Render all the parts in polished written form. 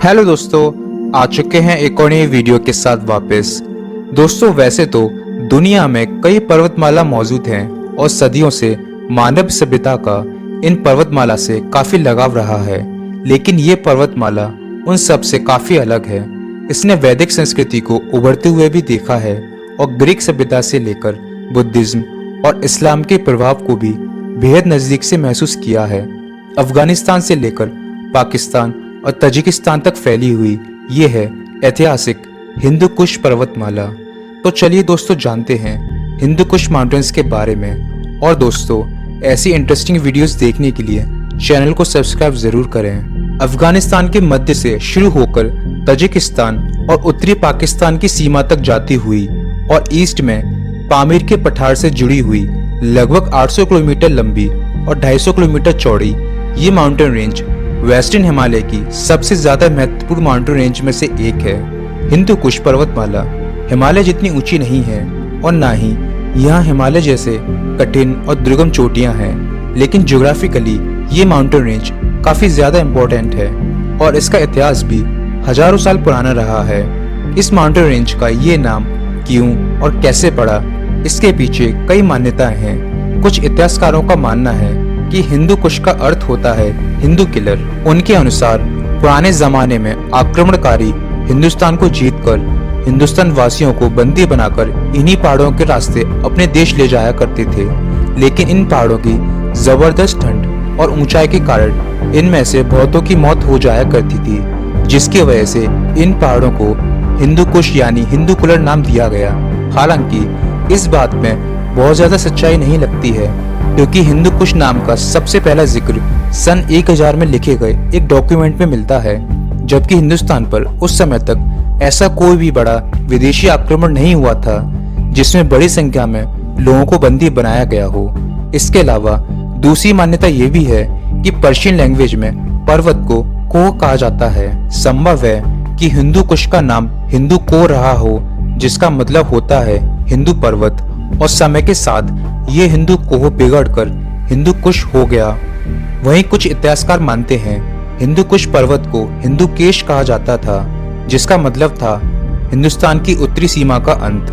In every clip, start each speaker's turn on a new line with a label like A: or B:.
A: Hello दोस्तों, आ चुके हैं एक और नई वीडियो के साथ वापस। दोस्तों, वैसे तो दुनिया में कई पर्वतमाला मौजूद हैं और सदियों से मानव सभ्यता का इन पर्वतमाला से काफी लगाव रहा है, लेकिन ये पर्वतमाला उन सब से काफी अलग है। इसने वैदिक संस्कृति को उभरते हुए भी देखा है और ग्रीक सभ्यता से लेकर बुद्धिज्म और इस्लाम के प्रभाव को भी बेहद नजदीक से महसूस किया है। अफगानिस्तान से लेकर पाकिस्तान और तजिकिस्तान तक फैली हुई ये है ऐतिहासिक हिंदू कुश पर्वतमाला। तो चलिए दोस्तों, जानते हैं हिंदू कुश माउंटेन्स के बारे में। और दोस्तों, ऐसी इंटरेस्टिंग वीडियोस देखने के लिए चैनल को सब्सक्राइब जरूर करें। अफगानिस्तान के मध्य से शुरू होकर तजिकिस्तान और उत्तरी पाकिस्तान की सीमा तक जाती हुई और ईस्ट में पामीर के पठार से जुड़ी हुई लगभग 800 किलोमीटर लंबी और 250 किलोमीटर चौड़ी ये माउंटेन रेंज वेस्टर्न हिमालय की सबसे ज्यादा महत्वपूर्ण माउंटेन रेंज में से एक है। हिंदू कुश पर्वतमाला हिमालय जितनी ऊंची नहीं है और ना ही यहाँ हिमालय जैसे कठिन और दुर्गम चोटियां हैं, लेकिन ज्योग्राफिकली ये माउंटेन रेंज काफी ज्यादा इम्पोर्टेंट है और इसका इतिहास भी हजारों साल पुराना रहा है। इस माउंटेन रेंज का ये नाम क्यों और कैसे पड़ा, इसके पीछे कई मान्यताएं हैं। कुछ इतिहासकारों का मानना है कि हिंदू कुश का अर्थ होता है हिंदू किलर। उनके अनुसार पुराने जमाने में आक्रमणकारी हिंदुस्तान को जीतकर हिंदुस्तान वासियों को बंदी बनाकर इन्हीं पहाड़ों के रास्ते अपने देश ले जाया करते थे, लेकिन इन पहाड़ों की जबरदस्त ठंड और ऊंचाई के कारण इनमें से बहुतों की मौत हो जाया करती थी, जिसकी वजह से इन पहाड़ों को हिंदू कुश यानी हिंदू कुलर नाम दिया गया। हालांकि इस बात में बहुत ज्यादा सच्चाई नहीं लगती है, क्योंकि हिंदू कुश नाम का सबसे पहला जिक्र सन 1000 में लिखे गए एक डॉक्यूमेंट में मिलता है, जबकि हिंदुस्तान पर उस समय तक ऐसा कोई भी बड़ा विदेशी आक्रमण नहीं हुआ था जिसमें बड़ी संख्या में लोगों को बंदी बनाया गया हो। इसके अलावा दूसरी मान्यता ये भी है कि पर्शियन लैंग्वेज में पर्वत को कोह कहा जाता है। संभव है कि हिंदू कुश का नाम हिंदू कोह रहा हो, जिसका मतलब होता है हिंदू पर्वत, और समय के साथ ये हिंदू कोह बिगड़कर हिंदू कुश हो गया। वहीं कुछ इतिहासकार मानते हैं हिंदू कुश पर्वत को हिंदू केश कहा जाता था, जिसका मतलब था हिंदुस्तान की उत्तरी सीमा का अंत।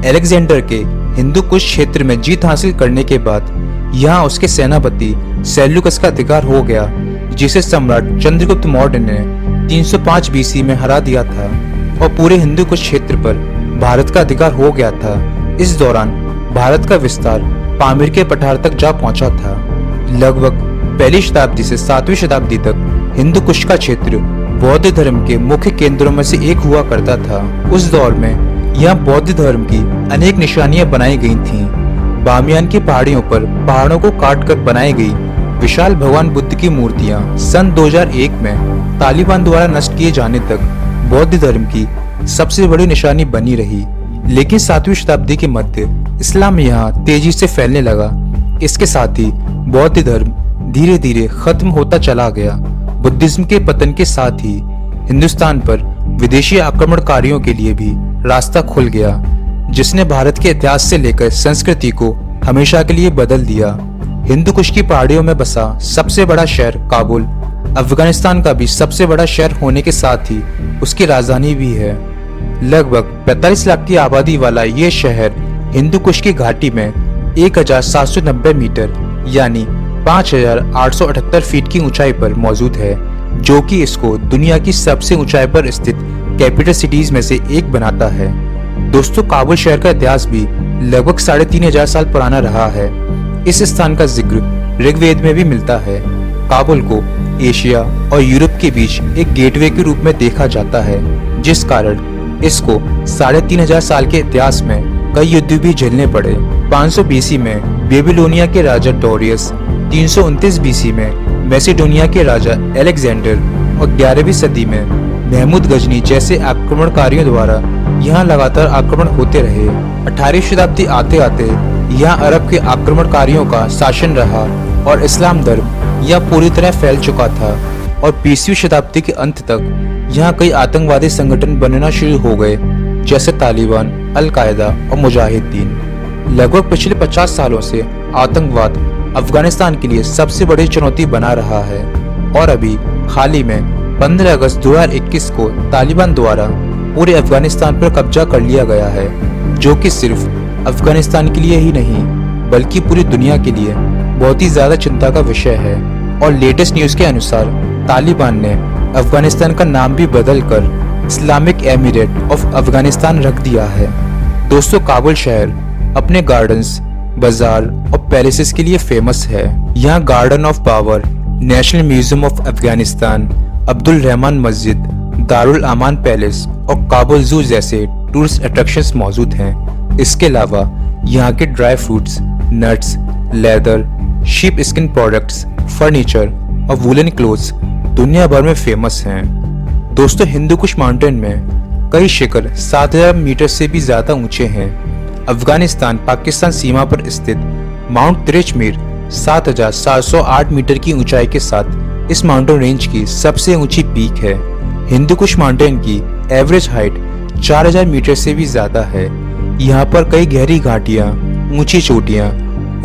A: अलेक्जेंडर के हिंदू कुश क्षेत्र में जीत हासिल करने के बाद यहाँ उसके सेनापति सेल्यूकस का अधिकार हो गया, जिसे सम्राट चंद्रगुप्त मौर्य ने 305 बीसी में हरा दिया था और पूरे हिंदू कुश क्षेत्र पर भारत का अधिकार हो गया था। इस दौरान भारत का विस्तार पामीर के पठार तक जा पहुंचा था। लगभग पहली शताब्दी से 7वीं शताब्दी तक हिंदू कुश का क्षेत्र बौद्ध धर्म के मुख्य केंद्रों में से एक हुआ करता था। उस दौर में यहाँ बौद्ध धर्म की अनेक निशानियां बनाई गई थीं। बामियान की पहाड़ियों पर पहाड़ों को काट कर बनाई गई विशाल भगवान बुद्ध की मूर्तियां सन 2001 में तालिबान द्वारा नष्ट किए जाने तक बौद्ध धर्म की सबसे बड़ी निशानी बनी रही। लेकिन 7वीं शताब्दी के मध्य इस्लाम यहाँ तेजी से फैलने लगा। इसके साथ ही बौद्ध धर्म धीरे धीरे खत्म होता चला गया। बुद्धिज्म के पतन के साथ ही हिंदुस्तान पर विदेशी आक्रमणकारियों के लिए भी रास्ता खुल गया, जिसने भारत के इतिहास से लेकर संस्कृति को हमेशा के लिए बदल दिया। हिंदू कुश की पहाड़ियों में बसा सबसे बड़ा शहर काबुल अफगानिस्तान का भी सबसे बड़ा शहर होने के साथ ही उसकी राजधानी भी है। लगभग 45 लाख की आबादी वाला ये शहर हिंदू कुश की घाटी में 1790 मीटर यानी 5878 फीट की ऊंचाई पर मौजूद है, जो कि इसको दुनिया की सबसे ऊंचाई पर स्थित कैपिटल सिटीज में से एक बनाता है। दोस्तों, काबुल शहर का इतिहास भी लगभग 3500 साल पुराना रहा है। इस स्थान का जिक्र ऋग्वेद में भी मिलता है। काबुल को एशिया और यूरोप के बीच एक गेटवे के रूप में देखा जाता है, जिस कारण इसको 3500 साल के इतिहास में कई युद्ध भी झेलने पड़े। 500 बीसी में बेबीलोनिया के राजा डोरियस, 329 बीसी में मैसेडोनिया के राजा अलेक्जेंडर और 11वीं सदी में महमूद गजनी जैसे आक्रमणकारियों द्वारा यहाँ लगातार आक्रमण होते रहे। 18वीं शताब्दी आते आते यहाँ अरब के आक्रमणकारियों का शासन रहा और इस्लाम धर्म यहाँ पूरी तरह फैल चुका था और 20वीं शताब्दी के अंत तक यहाँ कई आतंकवादी संगठन बनना शुरू हो गए, जैसे तालिबान, अल कायदा और मुजाहिदीन। लगभग पिछले 50 सालों से आतंकवाद अफगानिस्तान के लिए सबसे बड़ी चुनौती बना रहा है और अभी हाल ही में 15 अगस्त 2021 को तालिबान द्वारा पूरे अफगानिस्तान पर कब्जा कर लिया गया है, जो कि सिर्फ अफगानिस्तान के लिए ही नहीं बल्कि पूरी दुनिया के लिए बहुत ही ज्यादा चिंता का विषय है। और लेटेस्ट न्यूज के अनुसार तालिबान ने अफगानिस्तान का नाम भी बदलकर इस्लामिक एमिरेट ऑफ अफगानिस्तान रख दिया है। दोस्तों, काबुल शहर अपने गार्डन्स, बाजार और पैलेसेस के लिए फेमस है। यहाँ garden of power, national museum of Afghanistan, Abdul Rahman मस्जिद, दारुल अमान पैलेस और काबुल जू जैसे टूरिस्ट अट्रैक्शंस मौजूद हैं। इसके अलावा यहाँ के dry fruits, nuts, leather, sheep skin products, furniture और वुलन क्लोथ्स दुनिया भर में फेमस हैं। दोस्तों, हिंदू कुश माउंटेन में कई शिखर 7000 मीटर से भी ज्यादा ऊंचे हैं। अफगानिस्तान पाकिस्तान सीमा पर स्थित माउंट तिरिचमीर 7708 मीटर की ऊंचाई के साथ इस माउंटेन रेंज की सबसे ऊंची पीक है। हिंदू कुश माउंटेन की एवरेज हाइट 4000 मीटर से भी ज्यादा है। यहाँ पर कई गहरी घाटियाँ, ऊंची चोटियाँ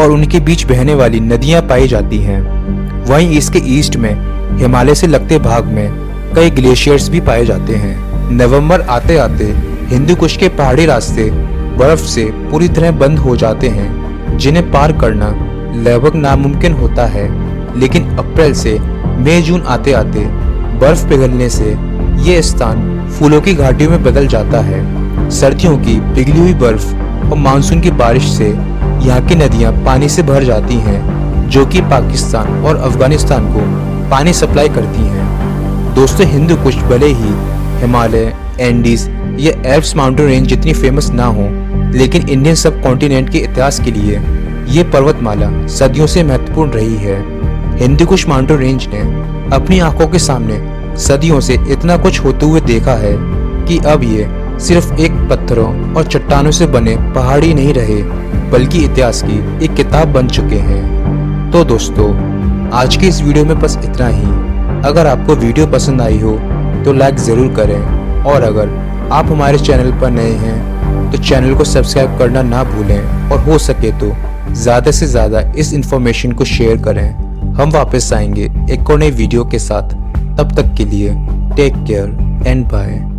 A: और उनके बीच बहने वाली नदियाँ पाई जाती हैं। वहीं इसके ईस्ट में हिमालय से लगते भाग में कई ग्लेशियर्स भी पाए जाते हैं। नवंबर आते आते हिंदू कुश के पहाड़ी रास्ते बर्फ से पूरी तरह बंद हो जाते हैं, जिन्हें पार करना लगभग नामुमकिन होता है। लेकिन अप्रैल से मई जून आते आते बर्फ पिघलने से ये स्थान फूलों की घाटियों में बदल जाता है। सर्दियों की पिघली हुई बर्फ और मानसून की बारिश से यहाँ की नदियाँ पानी से भर जाती हैं, जो कि पाकिस्तान और अफगानिस्तान को पानी सप्लाई करती हैं। दोस्तों, हिंदू कुश भले ही हिमालय, एंडीज या एल्प्स माउंटेन रेंज जितनी फेमस ना हो, लेकिन इंडियन सब कॉन्टिनेंट के इतिहास के लिए ये पर्वतमाला सदियों से महत्वपूर्ण रही है। हिंदू कुश माउंटेन रेंज ने अपनी आंखों के सामने सदियों से इतना कुछ होते हुए देखा है कि अब ये सिर्फ एक पत्थरों और चट्टानों से बने पहाड़ी नहीं रहे, बल्कि इतिहास की एक किताब बन चुके हैं। तो दोस्तों, आज की इस वीडियो में बस इतना ही। अगर आपको वीडियो पसंद आई हो तो लाइक ज़रूर करें, और अगर आप हमारे चैनल पर नए हैं तो चैनल को सब्सक्राइब करना ना भूलें, और हो सके तो ज़्यादा से ज़्यादा इस इन्फॉर्मेशन को शेयर करें। हम वापस आएंगे एक और नई वीडियो के साथ। तब तक के लिए टेक केयर एंड बाय।